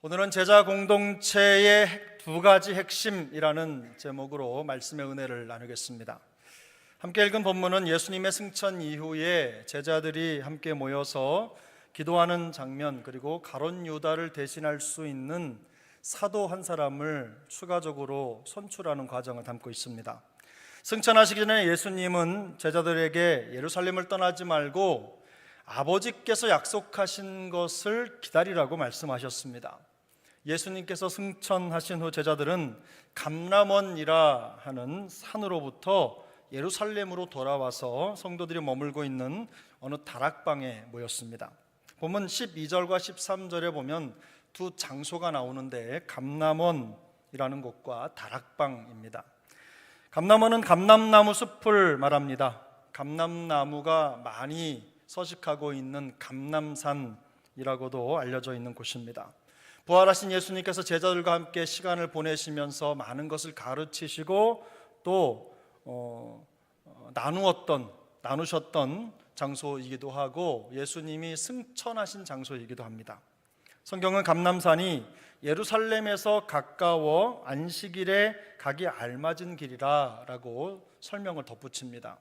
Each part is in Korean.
오늘은 제자 공동체의 두 가지 핵심이라는 제목으로 말씀의 은혜를 나누겠습니다. 함께 읽은 본문은 예수님의 승천 이후에 제자들이 함께 모여서 기도하는 장면, 그리고 가룟 유다를 대신할 수 있는 사도 한 사람을 추가적으로 선출하는 과정을 담고 있습니다. 승천하시기 전에 예수님은 제자들에게 예루살렘을 떠나지 말고 아버지께서 약속하신 것을 기다리라고 말씀하셨습니다. 예수님께서 승천하신 후 제자들은 감람원이라 하는 산으로부터 예루살렘으로 돌아와서 성도들이 머물고 있는 어느 다락방에 모였습니다. 본문 12절과 13절에 보면 두 장소가 나오는데 감람원이라는 곳과 다락방입니다. 감람원은 감람나무 숲을 말합니다. 감람나무가 많이 서식하고 있는 감람산이라고도 알려져 있는 곳입니다. 부활하신 예수님께서 제자들과 함께 시간을 보내시면서 많은 것을 가르치시고 또 나누셨던 장소이기도 하고 예수님이 승천하신 장소이기도 합니다. 성경은 감람산이 예루살렘에서 가까워 안식일에 가기 알맞은 길이라고 설명을 덧붙입니다.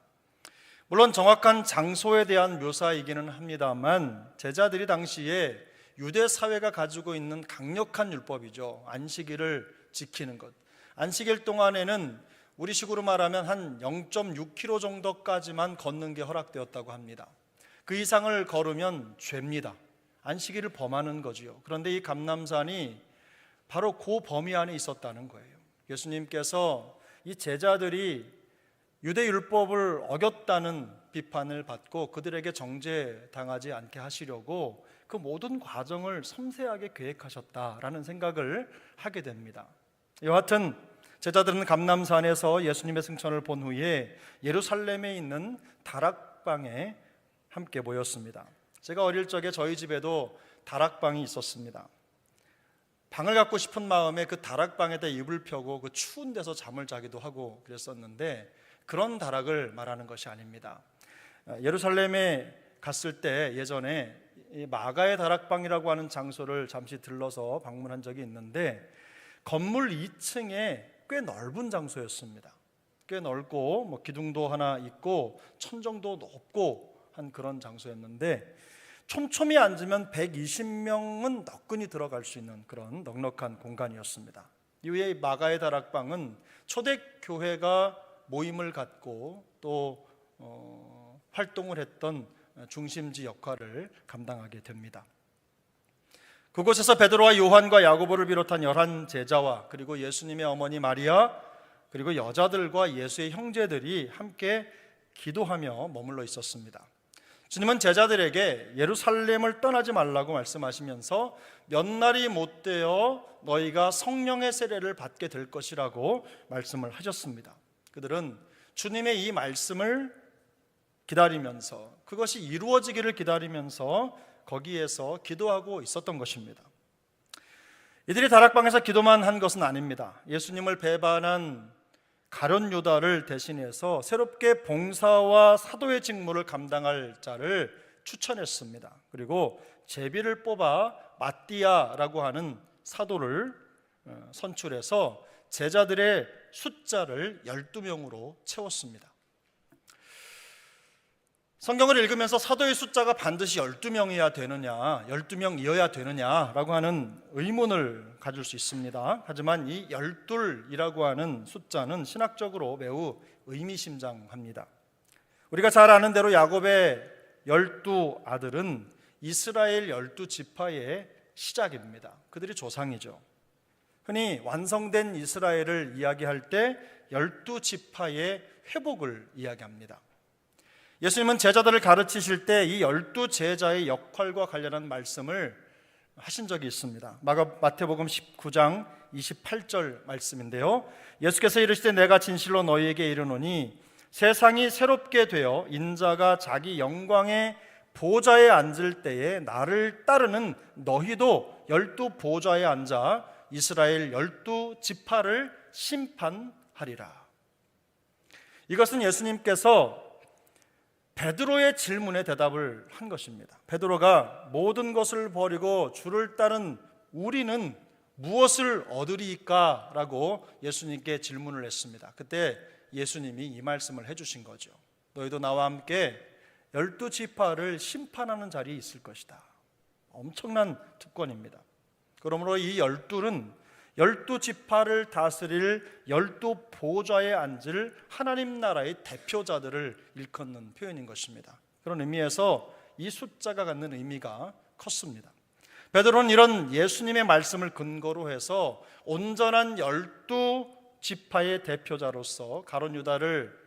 물론 정확한 장소에 대한 묘사이기는 합니다만 제자들이 당시에 유대 사회가 가지고 있는 강력한 율법이죠. 안식일을 지키는 것. 안식일 동안에는 우리식으로 말하면 한 0.6km 정도까지만 걷는 게 허락되었다고 합니다. 그 이상을 걸으면 죄입니다. 안식일을 범하는 거지요. 그런데 이 감람산이 바로 그 범위 안에 있었다는 거예요. 예수님께서 이 제자들이 유대 율법을 어겼다는 비판을 받고 그들에게 정죄당하지 않게 하시려고 그 모든 과정을 섬세하게 계획하셨다라는 생각을 하게 됩니다. 여하튼 제자들은 감람산에서 예수님의 승천을 본 후에 예루살렘에 있는 다락방에 함께 모였습니다. 제가 어릴 적에 저희 집에도 다락방이 있었습니다. 방을 갖고 싶은 마음에 그 다락방에다 이불 펴고 그 추운 데서 잠을 자기도 하고 그랬었는데 그런 다락을 말하는 것이 아닙니다. 예루살렘에 갔을 때 예전에 마가의 다락방이라고 하는 장소를 잠시 들러서 방문한 적이 있는데 건물 2층에 꽤 넓은 장소였습니다. 꽤 넓고 기둥도 하나 있고 천정도 높고 한 그런 장소였는데 촘촘히 앉으면 120명은 너끈히 들어갈 수 있는 그런 넉넉한 공간이었습니다. 이후에 마가의 다락방은 초대교회가 모임을 갖고 또 활동을 했던 중심지 역할을 감당하게 됩니다. 그곳에서 베드로와 요한과 야고보를 비롯한 11제자와 그리고 예수님의 어머니 마리아 그리고 여자들과 예수의 형제들이 함께 기도하며 머물러 있었습니다. 주님은 제자들에게 예루살렘을 떠나지 말라고 말씀하시면서 몇 날이 못 되어 너희가 성령의 세례를 받게 될 것이라고 말씀을 하셨습니다. 그들은 주님의 이 말씀을 기다리면서 그것이 이루어지기를 기다리면서 거기에서 기도하고 있었던 것입니다. 이들이 다락방에서 기도만 한 것은 아닙니다. 예수님을 배반한 가룟 유다를 대신해서 새롭게 봉사와 사도의 직무를 감당할 자를 추천했습니다. 그리고 제비를 뽑아 마띠아라고 하는 사도를 선출해서 제자들의 숫자를 12명으로 채웠습니다. 성경을 읽으면서 사도의 숫자가 반드시 12명이어야 되느냐, 12명이어야 되느냐라고 하는 의문을 가질 수 있습니다. 하지만 이 12이라고 하는 숫자는 신학적으로 매우 의미심장합니다. 우리가 잘 아는 대로 야곱의 12아들은 이스라엘 12지파의 시작입니다. 그들이 조상이죠. 흔히 완성된 이스라엘을 이야기할 때 12지파의 회복을 이야기합니다. 예수님은 제자들을 가르치실 때 이 12제자의 역할과 관련한 말씀을 하신 적이 있습니다. 마태복음 19장 28절 말씀인데요. 예수께서 이르시되 내가 진실로 너희에게 이르노니 세상이 새롭게 되어 인자가 자기 영광의 보좌에 앉을 때에 나를 따르는 너희도 12보좌에 앉아 이스라엘 12지파를 심판하리라. 이것은 예수님께서 베드로의 질문에 대답을 한 것입니다. 베드로가 모든 것을 버리고 주를 따른 우리는 무엇을 얻으리까? 라고 예수님께 질문을 했습니다. 그때 예수님이 이 말씀을 해주신 거죠. 너희도 나와 함께 12지파를 심판하는 자리에 있을 것이다. 엄청난 특권입니다. 그러므로 이 12는 12지파를 다스릴 12보좌에 앉을 하나님 나라의 대표자들을 일컫는 표현인 것입니다. 그런 의미에서 이 숫자가 갖는 의미가 컸습니다. 베드로는 이런 예수님의 말씀을 근거로 해서 온전한 12지파의 대표자로서 가룟 유다를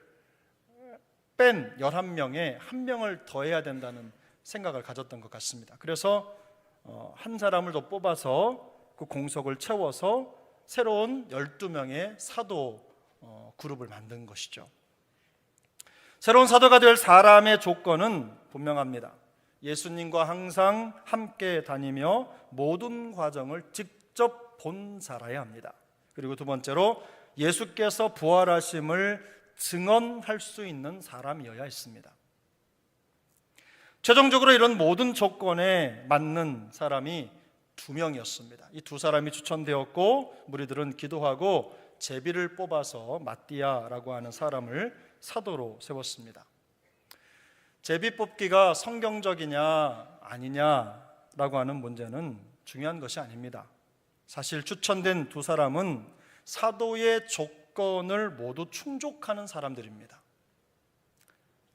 뺀 11명에 한 명을 더해야 된다는 생각을 가졌던 것 같습니다. 그래서 한 사람을 더 뽑아서 그 공석을 채워서 새로운 12명의 사도 그룹을 만든 것이죠. 새로운 사도가 될 사람의 조건은 분명합니다. 예수님과 항상 함께 다니며 모든 과정을 직접 본 자라야 합니다. 그리고 두 번째로 예수께서 부활하심을 증언할 수 있는 사람이어야 했습니다. 최종적으로 이런 모든 조건에 맞는 사람이 2명이었습니다. 이 두 사람이 추천되었고 무리들은 기도하고 제비를 뽑아서 마띠아라고 하는 사람을 사도로 세웠습니다. 제비 뽑기가 성경적이냐 아니냐라고 하는 문제는 중요한 것이 아닙니다. 사실 추천된 두 사람은 사도의 조건을 모두 충족하는 사람들입니다.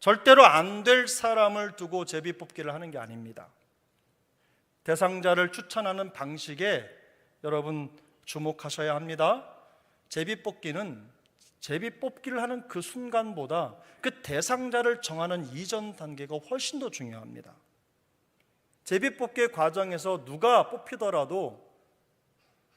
절대로 안 될 사람을 두고 제비 뽑기를 하는 게 아닙니다. 대상자를 추천하는 방식에 여러분 주목하셔야 합니다. 제비 뽑기를 하는 그 순간보다 그 대상자를 정하는 이전 단계가 훨씬 더 중요합니다. 제비 뽑기 과정에서 누가 뽑히더라도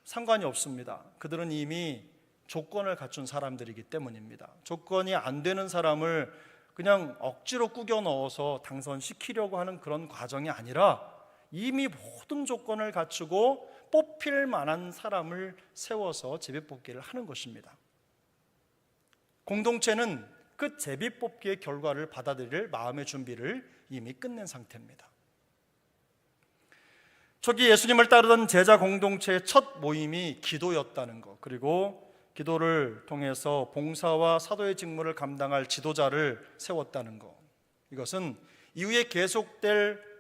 상관이 없습니다. 그들은 이미 조건을 갖춘 사람들이기 때문입니다. 조건이 안 되는 사람을 그냥 억지로 꾸겨 넣어서 당선시키려고 하는 그런 과정이 아니라 이미 모든 조건을 갖추고 뽑힐 만한 사람을 세워서 제비뽑기를 하는 것입니다. 공동체는 그 제비뽑기의 결과를 받아들일 마음의 준비를 이미 끝낸 상태입니다. 초기 예수님을 따르던 제자 공동체의 첫 모임이 기도였다는 것, 그리고 기도를 통해서 봉사와 사도의 직무를 감당할 지도자를 세웠다는 것, 이것은 이후에 계속될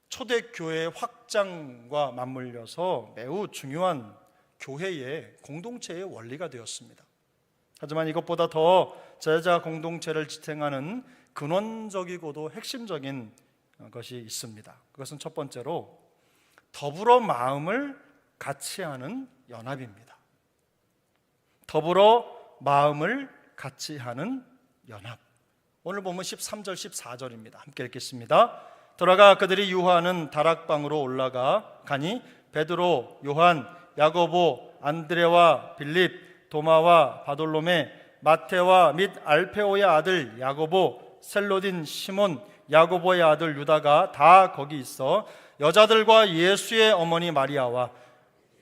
초대교회 확장과 맞물려서 매우 중요한 교회의 공동체의 원리가 되었습니다. 하지만 이것보다 더 제자 공동체를 지탱하는 근원적이고도 핵심적인 것이 있습니다. 그것은 첫 번째로 더불어 마음을 같이 하는 연합입니다. 더불어 마음을 같이 하는 연합. 오늘 보면 13절 14절입니다. 함께 읽겠습니다. 돌아가 그들이 유하는 다락방으로 올라가 가니 베드로, 요한, 야고보, 안드레와 빌립, 도마와 바돌로메, 마테와 및 알페오의 아들 야고보, 셀로딘 시몬, 야고보의 아들 유다가 다 거기 있어 여자들과 예수의 어머니 마리아와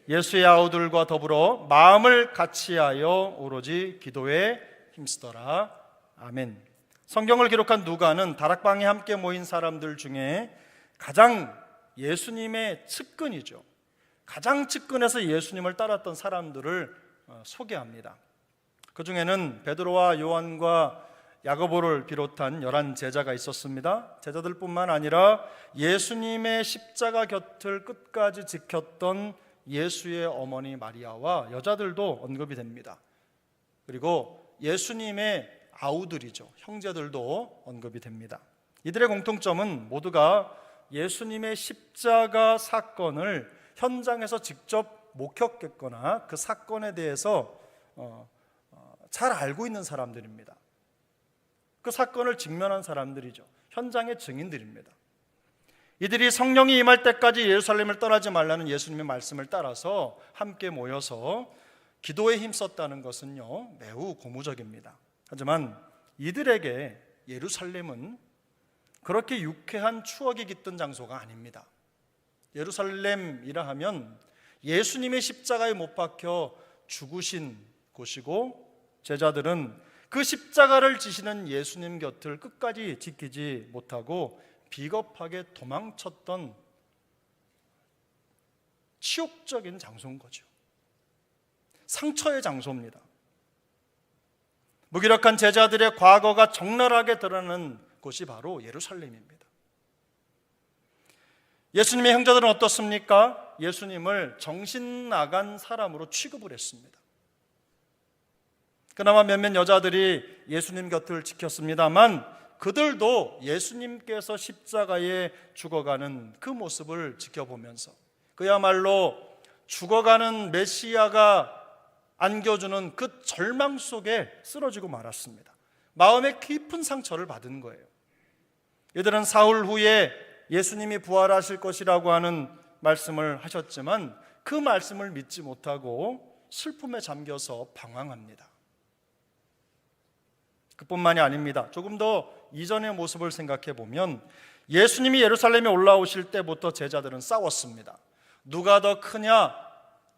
예수의 아우들과 더불어 마음을 같이하여 오로지 기도에 힘쓰더라. 아멘. 성경을 기록한 누가는 다락방에 함께 모인 사람들 중에 가장 예수님의 측근이죠. 가장 측근에서 예수님을 따랐던 사람들을 소개합니다. 그 중에는 베드로와 요한과 야고보를 비롯한 11제자가 있었습니다. 제자들뿐만 아니라 예수님의 십자가 곁을 끝까지 지켰던 예수의 어머니 마리아와 여자들도 언급이 됩니다. 그리고 예수님의 아우들이죠. 형제들도 언급이 됩니다. 이들의 공통점은 모두가 예수님의 십자가 사건을 현장에서 직접 목격했거나 그 사건에 대해서 잘 알고 있는 사람들입니다. 그 사건을 직면한 사람들이죠. 현장의 증인들입니다. 이들이 성령이 임할 때까지 예루살렘을 떠나지 말라는 예수님의 말씀을 따라서 함께 모여서 기도에 힘썼다는 것은요, 매우 고무적입니다. 하지만 이들에게 예루살렘은 그렇게 유쾌한 추억이 깃든 장소가 아닙니다. 예루살렘이라 하면 예수님의 십자가에 못 박혀 죽으신 곳이고, 제자들은 그 십자가를 지시는 예수님 곁을 끝까지 지키지 못하고 비겁하게 도망쳤던 치욕적인 장소인 거죠. 상처의 장소입니다. 무기력한 제자들의 과거가 적나라하게 드러나는 곳이 바로 예루살렘입니다. 예수님의 형제들은 어떻습니까? 예수님을 정신 나간 사람으로 취급을 했습니다. 그나마 몇몇 여자들이 예수님 곁을 지켰습니다만 그들도 예수님께서 십자가에 죽어가는 그 모습을 지켜보면서 그야말로 죽어가는 메시아가 안겨주는 그 절망 속에 쓰러지고 말았습니다. 마음에 깊은 상처를 받은 거예요. 이들은 사흘 후에 예수님이 부활하실 것이라고 하는 말씀을 하셨지만 그 말씀을 믿지 못하고 슬픔에 잠겨서 방황합니다. 그뿐만이 아닙니다. 조금 더 이전의 모습을 생각해 보면 예수님이 예루살렘에 올라오실 때부터 제자들은 싸웠습니다. 누가 더 크냐,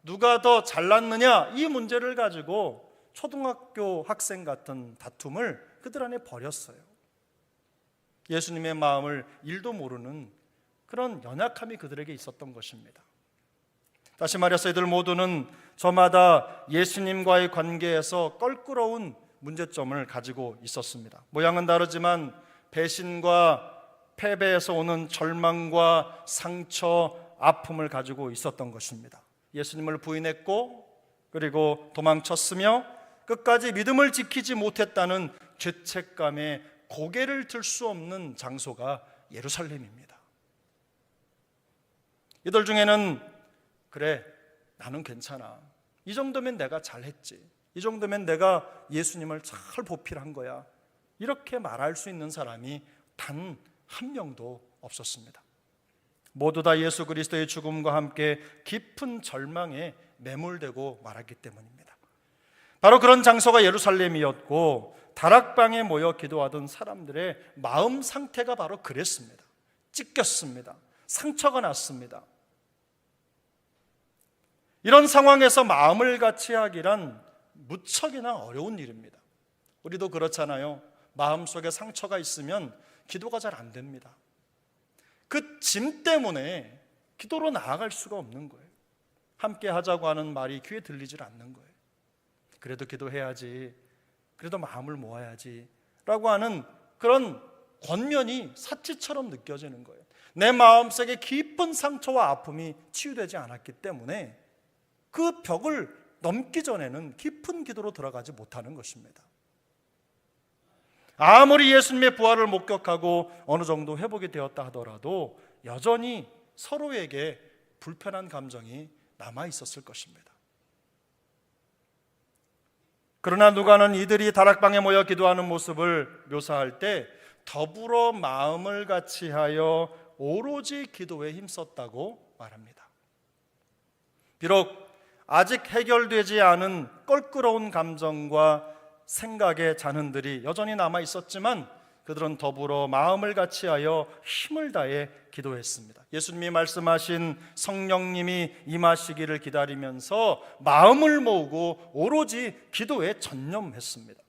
누가 더 잘났느냐, 이 문제를 가지고 초등학교 학생 같은 다툼을 그들 안에 벌였어요. 예수님의 마음을 일도 모르는 그런 연약함이 그들에게 있었던 것입니다. 다시 말해서 이들 모두는 저마다 예수님과의 관계에서 껄끄러운 문제점을 가지고 있었습니다. 모양은 다르지만 배신과 패배에서 오는 절망과 상처, 아픔을 가지고 있었던 것입니다. 예수님을 부인했고 그리고 도망쳤으며 끝까지 믿음을 지키지 못했다는 죄책감에 고개를 들 수 없는 장소가 예루살렘입니다. 이들 중에는 그래, 나는 괜찮아, 이 정도면 내가 잘했지, 이 정도면 내가 예수님을 잘 보필한 거야, 이렇게 말할 수 있는 사람이 단 한 명도 없었습니다. 모두 다 예수 그리스도의 죽음과 함께 깊은 절망에 매몰되고 말았기 때문입니다. 바로 그런 장소가 예루살렘이었고 다락방에 모여 기도하던 사람들의 마음 상태가 바로 그랬습니다. 찢겼습니다. 상처가 났습니다. 이런 상황에서 마음을 같이 하기란 무척이나 어려운 일입니다. 우리도 그렇잖아요. 마음속에 상처가 있으면 기도가 잘 안 됩니다. 그 짐 때문에 기도로 나아갈 수가 없는 거예요. 함께 하자고 하는 말이 귀에 들리질 않는 거예요. 그래도 기도해야지, 그래도 마음을 모아야지 라고 하는 그런 권면이 사치처럼 느껴지는 거예요. 내 마음속에 깊은 상처와 아픔이 치유되지 않았기 때문에 그 벽을 넘기 전에는 깊은 기도로 들어가지 못하는 것입니다. 아무리 예수님의 부활을 목격하고 어느 정도 회복이 되었다 하더라도 여전히 서로에게 불편한 감정이 남아 있었을 것입니다. 그러나 누가는 이들이 다락방에 모여 기도하는 모습을 묘사할 때 더불어 마음을 같이 하여 오로지 기도에 힘썼다고 말합니다. 비록 아직 해결되지 않은 껄끄러운 감정과 생각의 잔흔들이 여전히 남아 있었지만 그들은 더불어 마음을 같이 하여 힘을 다해 기도했습니다. 예수님이 말씀하신 성령님이 임하시기를 기다리면서 마음을 모으고 오로지 기도에 전념했습니다.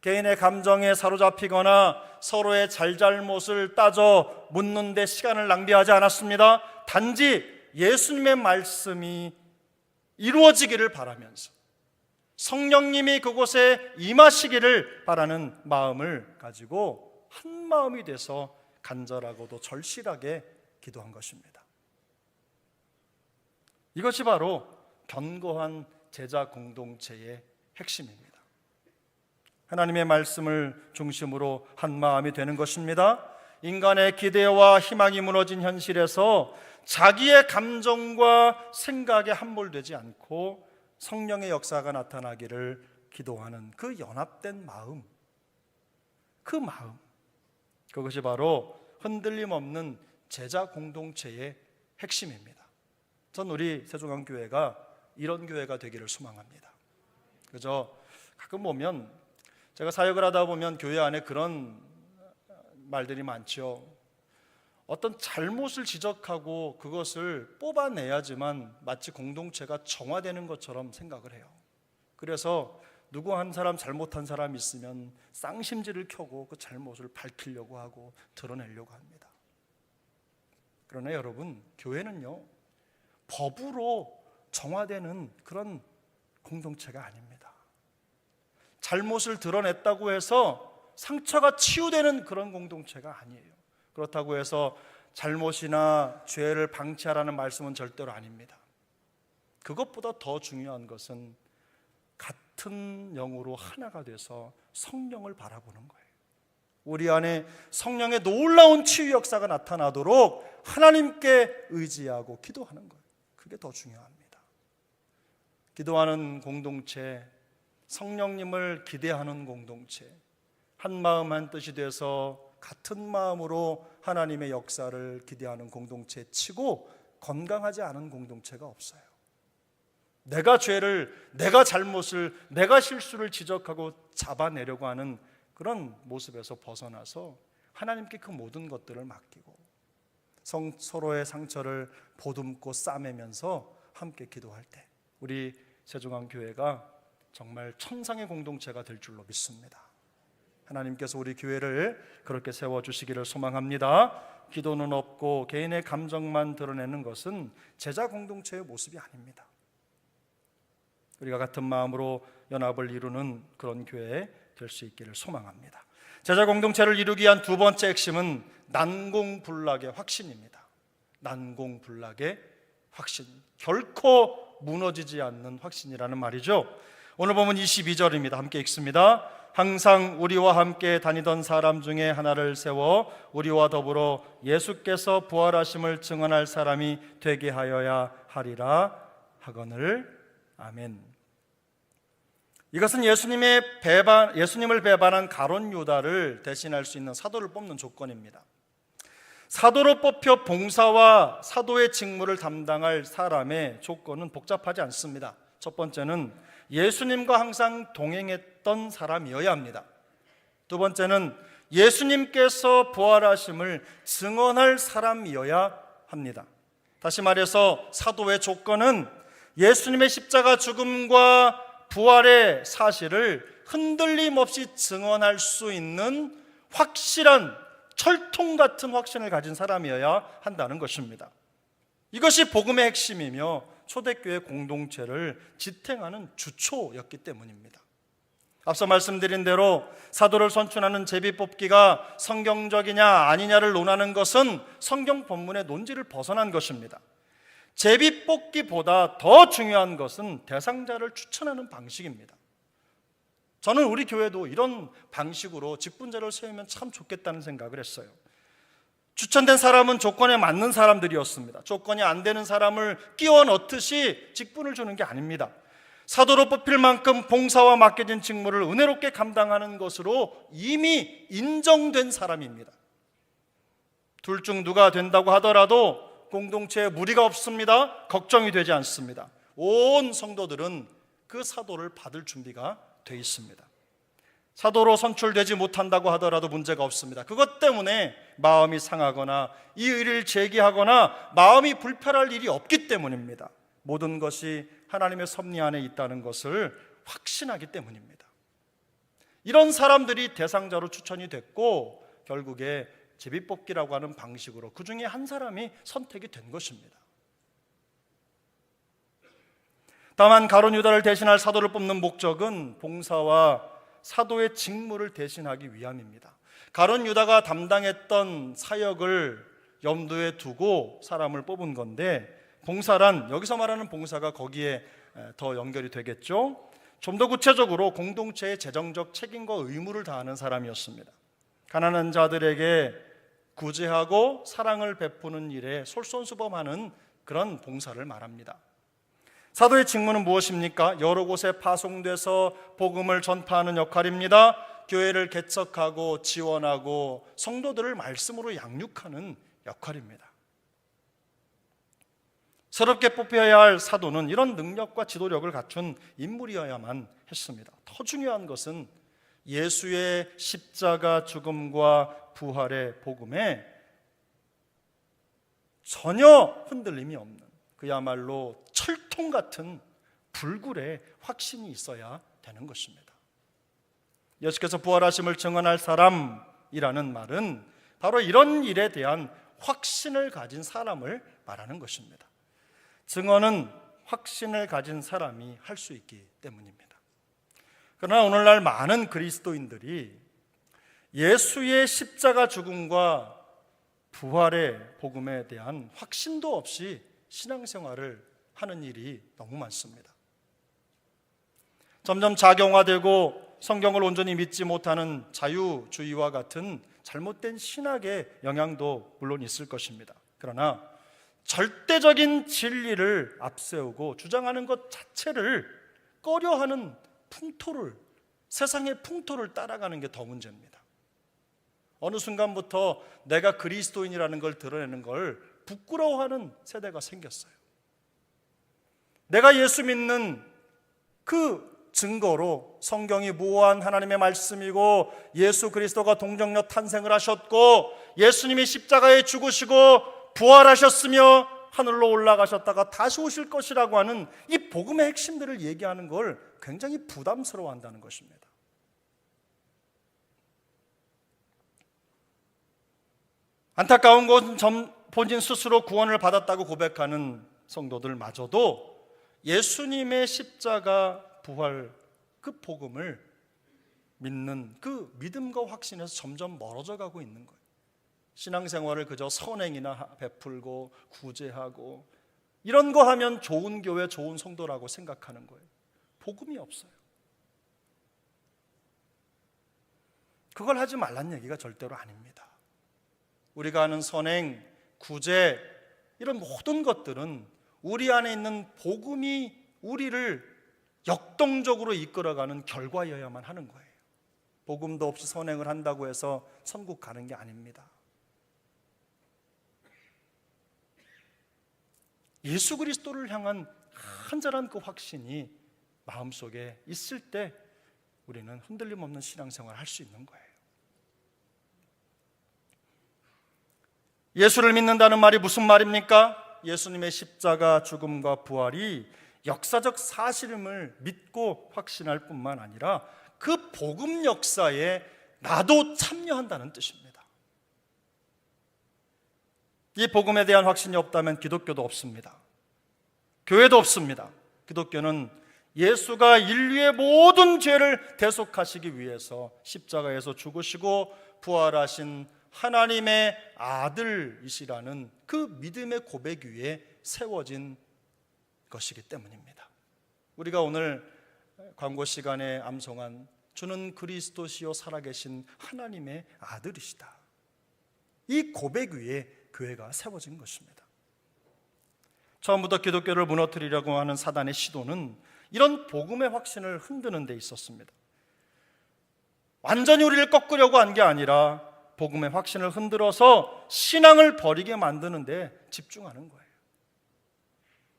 개인의 감정에 사로잡히거나 서로의 잘잘못을 따져 묻는 데 시간을 낭비하지 않았습니다. 단지 예수님의 말씀이 이루어지기를 바라면서 성령님이 그곳에 임하시기를 바라는 마음을 가지고 한 마음이 돼서 간절하고도 절실하게 기도한 것입니다. 이것이 바로 견고한 제자 공동체의 핵심입니다. 하나님의 말씀을 중심으로 한 마음이 되는 것입니다. 인간의 기대와 희망이 무너진 현실에서 자기의 감정과 생각에 함몰되지 않고 성령의 역사가 나타나기를 기도하는 그 연합된 마음, 그것이 바로 흔들림 없는 제자 공동체의 핵심입니다. 전 우리 세종안교회가 이런 교회가 되기를 소망합니다. 그죠? 가끔 보면 제가 사역을 하다 보면 교회 안에 그런 말들이 많죠. 어떤 잘못을 지적하고 그것을 뽑아내야지만 마치 공동체가 정화되는 것처럼 생각을 해요. 그래서 누구 한 사람 잘못한 사람이 있으면 쌍심지를 켜고 그 잘못을 밝히려고 하고 드러내려고 합니다. 그러나 여러분, 교회는요, 법으로 정화되는 그런 공동체가 아닙니다. 잘못을 드러냈다고 해서 상처가 치유되는 그런 공동체가 아니에요. 그렇다고 해서 잘못이나 죄를 방치하라는 말씀은 절대로 아닙니다. 그것보다 더 중요한 것은 같은 영으로 하나가 돼서 성령을 바라보는 거예요. 우리 안에 성령의 놀라운 치유 역사가 나타나도록 하나님께 의지하고 기도하는 거예요. 그게 더 중요합니다. 기도하는 공동체, 성령님을 기대하는 공동체, 한 마음 한 뜻이 돼서 같은 마음으로 하나님의 역사를 기대하는 공동체 치고 건강하지 않은 공동체가 없어요. 내가 죄를, 내가 잘못을, 내가 실수를 지적하고 잡아내려고 하는 그런 모습에서 벗어나서 하나님께 그 모든 것들을 맡기고 서로의 상처를 보듬고 싸매면서 함께 기도할 때 우리 세종항교회가 정말 천상의 공동체가 될 줄로 믿습니다. 하나님께서 우리 교회를 그렇게 세워주시기를 소망합니다. 기도는 없고 개인의 감정만 드러내는 것은 제자 공동체의 모습이 아닙니다. 우리가 같은 마음으로 연합을 이루는 그런 교회 될 수 있기를 소망합니다. 제자 공동체를 이루기 위한 두 번째 핵심은 난공불락의 확신입니다. 난공불락의 확신, 결코 무너지지 않는 확신이라는 말이죠. 오늘 보면 22절입니다. 함께 읽습니다. 항상 우리와 함께 다니던 사람 중에 하나를 세워 우리와 더불어 예수께서 부활하심을 증언할 사람이 되게 하여야 하리라 하거늘. 아멘. 이것은 예수님을 배반한 가룟 유다를 대신할 수 있는 사도를 뽑는 조건입니다. 사도로 뽑혀 봉사와 사도의 직무를 담당할 사람의 조건은 복잡하지 않습니다. 첫 번째는 예수님과 항상 동행했던 사람이어야 합니다. 두 번째는 예수님께서 부활하심을 증언할 사람이어야 합니다. 다시 말해서 사도의 조건은 예수님의 십자가 죽음과 부활의 사실을 흔들림 없이 증언할 수 있는 확실한 철통 같은 확신을 가진 사람이어야 한다는 것입니다. 이것이 복음의 핵심이며 초대교회 공동체를 지탱하는 주초였기 때문입니다. 앞서 말씀드린 대로 사도를 선출하는 제비뽑기가 성경적이냐 아니냐를 논하는 것은 성경 본문의 논지를 벗어난 것입니다. 제비뽑기보다 더 중요한 것은 대상자를 추천하는 방식입니다. 저는 우리 교회도 이런 방식으로 직분자를 세우면 참 좋겠다는 생각을 했어요. 추천된 사람은 조건에 맞는 사람들이었습니다. 조건이 안 되는 사람을 끼워 넣듯이 직분을 주는 게 아닙니다. 사도로 뽑힐 만큼 봉사와 맡겨진 직무를 은혜롭게 감당하는 것으로 이미 인정된 사람입니다. 둘 중 누가 된다고 하더라도 공동체에 무리가 없습니다. 걱정이 되지 않습니다. 온 성도들은 그 사도를 받을 준비가 되어 있습니다. 사도로 선출되지 못한다고 하더라도 문제가 없습니다. 그것 때문에 마음이 상하거나 이 의를 제기하거나 마음이 불편할 일이 없기 때문입니다. 모든 것이 하나님의 섭리 안에 있다는 것을 확신하기 때문입니다. 이런 사람들이 대상자로 추천이 됐고 결국에 제비뽑기라고 하는 방식으로 그 중에 한 사람이 선택이 된 것입니다. 다만 가룟 유다를 대신할 사도를 뽑는 목적은 봉사와 사도의 직무를 대신하기 위함입니다. 가룟 유다가 담당했던 사역을 염두에 두고 사람을 뽑은 건데 봉사란 여기서 말하는 봉사가 거기에 더 연결이 되겠죠. 좀 더 구체적으로 공동체의 재정적 책임과 의무를 다하는 사람이었습니다. 가난한 자들에게 구제하고 사랑을 베푸는 일에 솔선수범하는 그런 봉사를 말합니다. 사도의 직무는 무엇입니까? 여러 곳에 파송돼서 복음을 전파하는 역할입니다. 교회를 개척하고 지원하고 성도들을 말씀으로 양육하는 역할입니다. 새롭게 뽑혀야 할 사도는 이런 능력과 지도력을 갖춘 인물이어야만 했습니다. 더 중요한 것은 예수의 십자가 죽음과 부활의 복음에 전혀 흔들림이 없는 그야말로 철통 같은 불굴의 확신이 있어야 되는 것입니다. 예수께서 부활하심을 증언할 사람이라는 말은 바로 이런 일에 대한 확신을 가진 사람을 말하는 것입니다. 증언은 확신을 가진 사람이 할 수 있기 때문입니다. 그러나 오늘날 많은 그리스도인들이 예수의 십자가 죽음과 부활의 복음에 대한 확신도 없이 신앙생활을 하는 일이 너무 많습니다. 점점 작용화되고 성경을 온전히 믿지 못하는 자유주의와 같은 잘못된 신학의 영향도 물론 있을 것입니다. 그러나 절대적인 진리를 앞세우고 주장하는 것 자체를 꺼려하는 풍토를, 세상의 풍토를 따라가는 게 더 문제입니다. 어느 순간부터 내가 그리스도인이라는 걸 드러내는 걸 부끄러워하는 세대가 생겼어요. 내가 예수 믿는 그 증거로 성경이 무한 하나님의 말씀이고 예수 그리스도가 동정녀 탄생을 하셨고 예수님이 십자가에 죽으시고 부활하셨으며 하늘로 올라가셨다가 다시 오실 것이라고 하는 이 복음의 핵심들을 얘기하는 걸 굉장히 부담스러워한다는 것입니다. 안타까운 것은 본인 스스로 구원을 받았다고 고백하는 성도들마저도 예수님의 십자가 부활 그 복음을 믿는 그 믿음과 확신에서 점점 멀어져 가고 있는 거예요. 신앙생활을 그저 선행이나 베풀고 구제하고 이런 거 하면 좋은 교회, 좋은 성도라고 생각하는 거예요. 복음이 없어요. 그걸 하지 말란 얘기가 절대로 아닙니다. 우리가 하는 선행, 구제 이런 모든 것들은 우리 안에 있는 복음이 우리를 역동적으로 이끌어가는 결과여야만 하는 거예요. 복음도 없이 선행을 한다고 해서 천국 가는 게 아닙니다. 예수 그리스도를 향한 간절한 그 확신이 마음속에 있을 때 우리는 흔들림 없는 신앙생활을 할 수 있는 거예요. 예수를 믿는다는 말이 무슨 말입니까? 예수님의 십자가 죽음과 부활이 역사적 사실임을 믿고 확신할 뿐만 아니라 그 복음 역사에 나도 참여한다는 뜻입니다. 이 복음에 대한 확신이 없다면 기독교도 없습니다. 교회도 없습니다. 기독교는 예수가 인류의 모든 죄를 대속하시기 위해서 십자가에서 죽으시고 부활하신 하나님의 아들이시라는 그 믿음의 고백 위에 세워진 것이기 때문입니다. 우리가 오늘 광고 시간에 암송한 주는 그리스도시요 살아계신 하나님의 아들이시다. 이 고백 위에 교회가 세워진 것입니다. 처음부터 기독교를 무너뜨리려고 하는 사단의 시도는 이런 복음의 확신을 흔드는 데 있었습니다. 완전히 우리를 꺾으려고 한 게 아니라 복음의 확신을 흔들어서 신앙을 버리게 만드는 데 집중하는 거예요.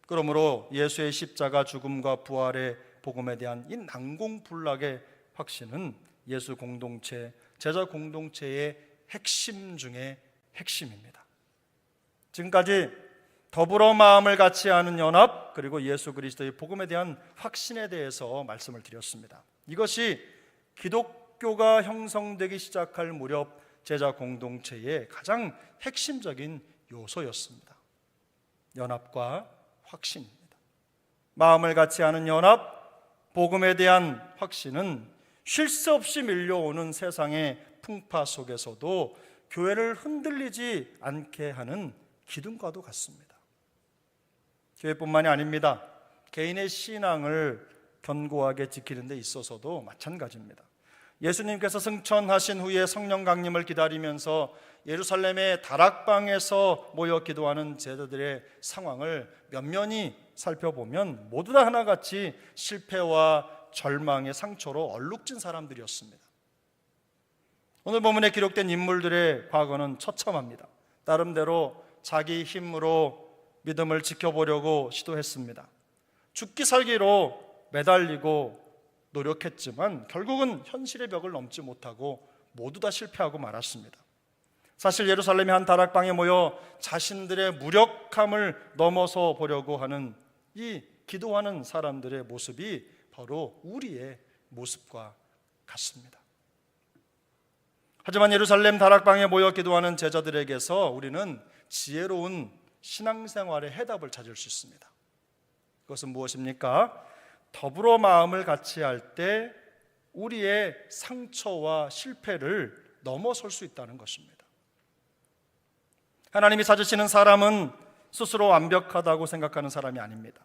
그러므로 예수의 십자가 죽음과 부활의 복음에 대한 이 난공불락의 확신은 예수 공동체, 제자 공동체의 핵심 중에 핵심입니다. 지금까지 더불어 마음을 같이 하는 연합, 그리고 예수 그리스도의 복음에 대한 확신에 대해서 말씀을 드렸습니다. 이것이 기독교가 형성되기 시작할 무렵 제자 공동체의 가장 핵심적인 요소였습니다. 연합과 확신입니다. 마음을 같이 하는 연합, 복음에 대한 확신은 쉴 새 없이 밀려오는 세상의 풍파 속에서도 교회를 흔들리지 않게 하는 기둥과도 같습니다. 교회뿐만이 아닙니다. 개인의 신앙을 견고하게 지키는 데 있어서도 마찬가지입니다. 예수님께서 승천하신 후에 성령 강림을 기다리면서 예루살렘의 다락방에서 모여 기도하는 제자들의 상황을 면면히 살펴보면 모두 다 하나같이 실패와 절망의 상처로 얼룩진 사람들이었습니다. 오늘 본문에 기록된 인물들의 과거는 처참합니다. 나름대로 자기 힘으로 믿음을 지켜보려고 시도했습니다. 죽기 살기로 매달리고 노력했지만 결국은 현실의 벽을 넘지 못하고 모두 다 실패하고 말았습니다. 사실 예루살렘의 한 다락방에 모여 자신들의 무력함을 넘어서 보려고 하는 이 기도하는 사람들의 모습이 바로 우리의 모습과 같습니다. 하지만 예루살렘 다락방에 모여 기도하는 제자들에게서 우리는 지혜로운 신앙생활의 해답을 찾을 수 있습니다. 그것은 무엇입니까? 더불어 마음을 같이 할 때 우리의 상처와 실패를 넘어설 수 있다는 것입니다. 하나님이 찾으시는 사람은 스스로 완벽하다고 생각하는 사람이 아닙니다.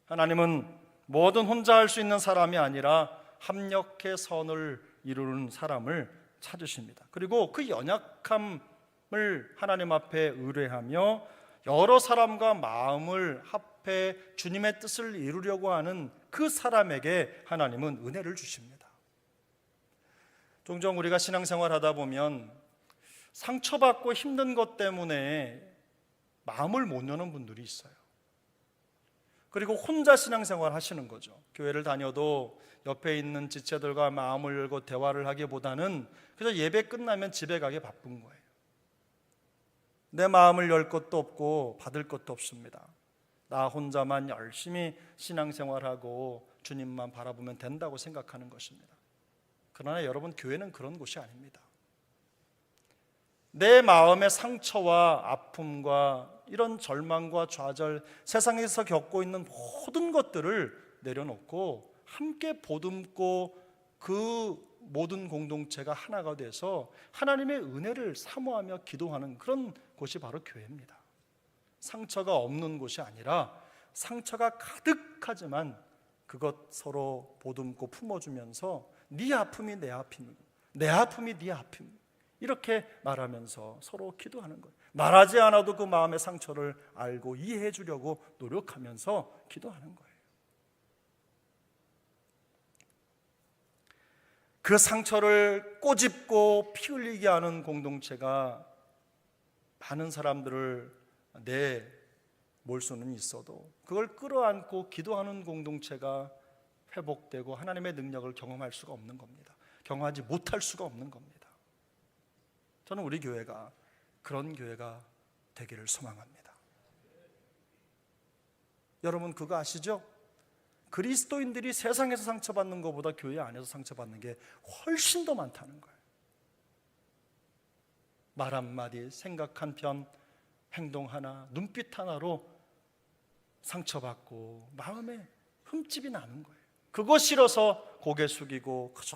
하나님은 뭐든 혼자 할 수 있는 사람이 아니라 합력해 선을 이루는 사람을 찾으십니다. 그리고 그 연약함을 하나님 앞에 의뢰하며 여러 사람과 마음을 합해 주님의 뜻을 이루려고 하는 그 사람에게 하나님은 은혜를 주십니다. 종종 우리가 신앙생활 하다 보면 상처받고 힘든 것 때문에 마음을 못 여는 분들이 있어요. 그리고 혼자 신앙생활 하시는 거죠. 교회를 다녀도 옆에 있는 지체들과 마음을 열고 대화를 하기보다는 그래서 예배 끝나면 집에 가기 바쁜 거예요. 내 마음을 열 것도 없고 받을 것도 없습니다. 나 혼자만 열심히 신앙생활하고 주님만 바라보면 된다고 생각하는 것입니다. 그러나 여러분, 교회는 그런 곳이 아닙니다. 내 마음의 상처와 아픔과 이런 절망과 좌절, 세상에서 겪고 있는 모든 것들을 내려놓고 함께 보듬고 그 모든 공동체가 하나가 돼서 하나님의 은혜를 사모하며 기도하는 그런 곳이 바로 교회입니다. 상처가 없는 곳이 아니라 상처가 가득하지만 그것 서로 보듬고 품어주면서 네 아픔이 내 아픔이고 내 아픔이 네 아픔, 이렇게 말하면서 서로 기도하는 거예요. 말하지 않아도 그 마음의 상처를 알고 이해해 주려고 노력하면서 기도하는 거예요. 그 상처를 꼬집고 피 흘리게 하는 공동체가 많은 사람들을 내몰 수는 있어도 그걸 끌어안고 기도하는 공동체가 회복되고 하나님의 능력을 경험할 수가 없는 겁니다. 경험하지 못할 수가 없는 겁니다. 저는 우리 교회가 그런 교회가 되기를 소망합니다. 여러분 그거 아시죠? 그리스도인들이 세상에서 상처받는 것보다 교회 안에서 상처받는 게 훨씬 더 많다는 거예요. 말 한마디, 생각 한편, 행동 하나, 눈빛 하나로 상처받고 마음에 흠집이 나는 거예요. 그거 싫어서 고개 숙이고 그저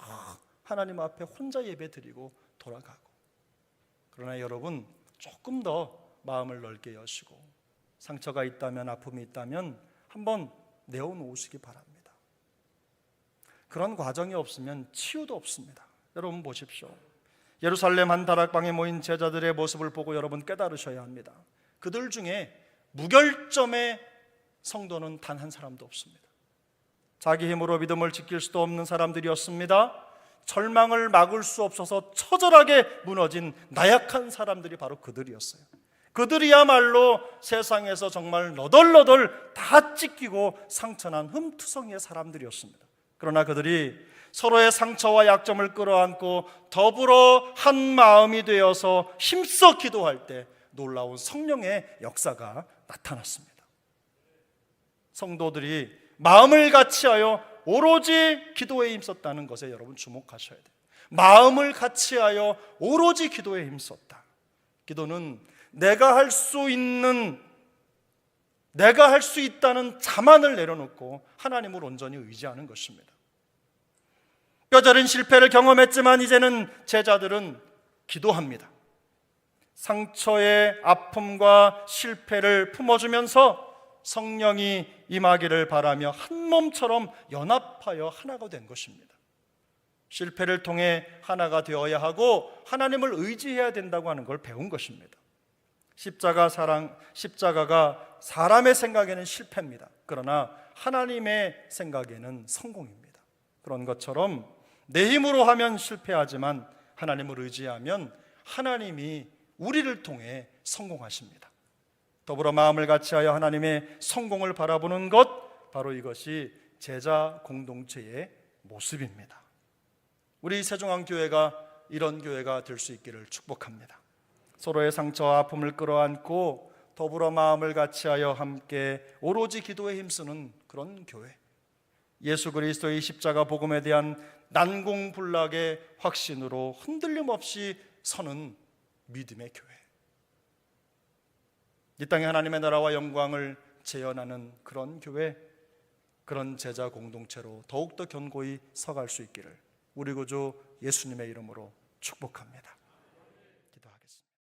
하나님 앞에 혼자 예배 드리고 돌아가고. 그러나 여러분, 조금 더 마음을 넓게 여시고 상처가 있다면, 아픔이 있다면 한번 내어놓으시기 바랍니다. 그런 과정이 없으면 치유도 없습니다. 여러분 보십시오. 예루살렘 한 다락방에 모인 제자들의 모습을 보고 여러분 깨달으셔야 합니다. 그들 중에 무결점의 성도는 단 한 사람도 없습니다. 자기 힘으로 믿음을 지킬 수도 없는 사람들이었습니다. 절망을 막을 수 없어서 처절하게 무너진 나약한 사람들이 바로 그들이었어요. 그들이야말로 세상에서 정말 너덜너덜 다 찢기고 상처난 흠투성이의 사람들이었습니다. 그러나 그들이 서로의 상처와 약점을 끌어안고 더불어 한 마음이 되어서 힘써 기도할 때 놀라운 성령의 역사가 나타났습니다. 성도들이 마음을 같이하여 오로지 기도에 힘썼다는 것에 여러분 주목하셔야 돼요. 마음을 같이하여 오로지 기도에 힘썼다. 기도는 내가 할 수 있다는 자만을 내려놓고 하나님을 온전히 의지하는 것입니다. 뼈저린 실패를 경험했지만 이제는 제자들은 기도합니다. 상처의 아픔과 실패를 품어주면서 성령이 임하기를 바라며 한 몸처럼 연합하여 하나가 된 것입니다. 실패를 통해 하나가 되어야 하고 하나님을 의지해야 된다고 하는 걸 배운 것입니다. 십자가가 사람의 생각에는 실패입니다. 그러나 하나님의 생각에는 성공입니다. 그런 것처럼 내 힘으로 하면 실패하지만 하나님을 의지하면 하나님이 우리를 통해 성공하십니다. 더불어 마음을 같이하여 하나님의 성공을 바라보는 것, 바로 이것이 제자 공동체의 모습입니다. 우리 세종항교회가 이런 교회가 될 수 있기를 축복합니다. 서로의 상처와 아픔을 끌어안고 더불어 마음을 같이하여 함께 오로지 기도에 힘쓰는 그런 교회, 예수 그리스도의 십자가 복음에 대한 난공불락의 확신으로 흔들림 없이 서는 믿음의 교회, 이 땅에 하나님의 나라와 영광을 재현하는 그런 교회, 그런 제자 공동체로 더욱더 견고히 서갈 수 있기를 우리 구주 예수님의 이름으로 축복합니다.